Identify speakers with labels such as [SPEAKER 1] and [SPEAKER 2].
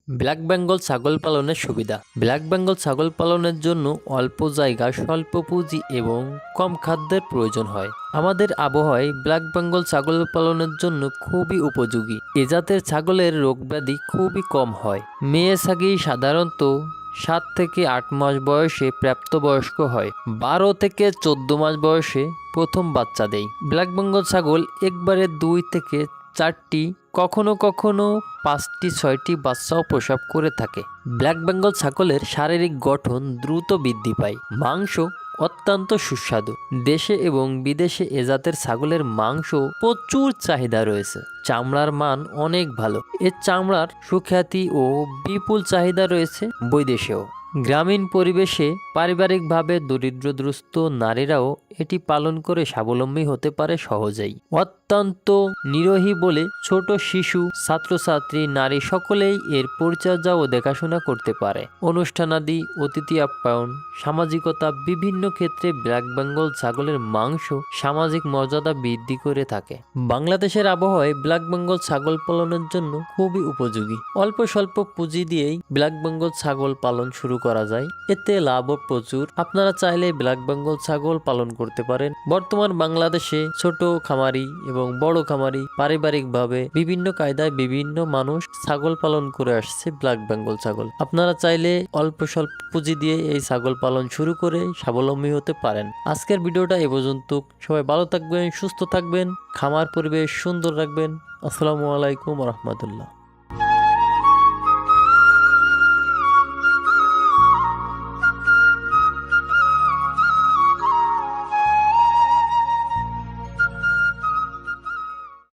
[SPEAKER 1] Black Bengal ছাগল পালনের সুবিধা। ব্ল্যাক বেঙ্গল ছাগল পালনের জন্য অল্প জায়গা, স্বল্প পুঁজি এবং কম খাদ্যের প্রয়োজন হয়। আমাদের আবহাওয়ায় ব্ল্যাক বেঙ্গল ছাগল পালনের জন্য খুবই উপযোগী। এ জাতের ছাগলের রোগব্যাধি খুবই কম হয়। মেয়ে ছাগি সাধারণত 7 থেকে 8 মাস বয়সে প্রাপ্তবয়স্ক হয়। 12 থেকে 14 মাস বয়সে প্রথম বাচ্চা দেয়। ব্ল্যাক বেঙ্গল ছাগল একবারে 2 থেকে 4টি, কখনো কখনো 5টি 6টি বাচ্চাও প্রসব করে থাকে। ব্ল্যাক বেঙ্গল ছাগলের শারীরিক গঠন দ্রুত বৃদ্ধি পায়। মাংস অত্যন্ত সুস্বাদু। দেশে এবং বিদেশে এ জাতের ছাগলের মাংস প্রচুর চাহিদা রয়েছে। চামড়ার মান অনেক ভালো। এর চামড়ার সুখ্যাতি ও বিপুল চাহিদা রয়েছে বৈদেশেও। গ্রামীণ পরিবেশে পারিবারিকভাবে দরিদ্রগ্রস্ত নারীরাও এটি পালন করে স্বাবলম্বী হতে পারে সহজেই। অত্যন্ত নিরীহ বলে ছোট শিশু, ছাত্রছাত্রী, নারী সকলেই এর পরিচর্যা ও দেখাশোনা করতে পারে। অনুষ্ঠানাদি, অতিথি আপ্যায়ন, সামাজিকতা বিভিন্ন ক্ষেত্রে ব্ল্যাক বেঙ্গল ছাগলের মাংস সামাজিক মর্যাদা বৃদ্ধি করে থাকে। বাংলাদেশের আবহাওয়ায় ব্ল্যাক বেঙ্গল ছাগল পালনের জন্য খুবই উপযোগী। অল্প স্বল্প পুঁজি দিয়েই ব্ল্যাক বেঙ্গল ছাগল পালন শুরু করা যায়। এতে লাভও প্রচুর। আপনারা চাইলে ব্ল্যাক বেঙ্গল ছাগল পালন করতে পারেন। বর্তমান বাংলাদেশে ছোট খামারি এবং বড় খামারি পারিবারিকভাবে বিভিন্ন কায়দায় বিভিন্ন মানুষ ছাগল পালন করে আসছে ব্ল্যাক বেঙ্গল ছাগল। আপনারা চাইলে অল্প স্বল্প পুঁজি দিয়ে এই ছাগল পালন শুরু করে স্বাবলম্বী হতে পারেন। আজকের ভিডিওটা এ পর্যন্ত। সবাই ভালো থাকবেন, সুস্থ থাকবেন, খামার পরিবেশ সুন্দর রাখবেন। আসসালামু আলাইকুম রহমতুল্লাহ।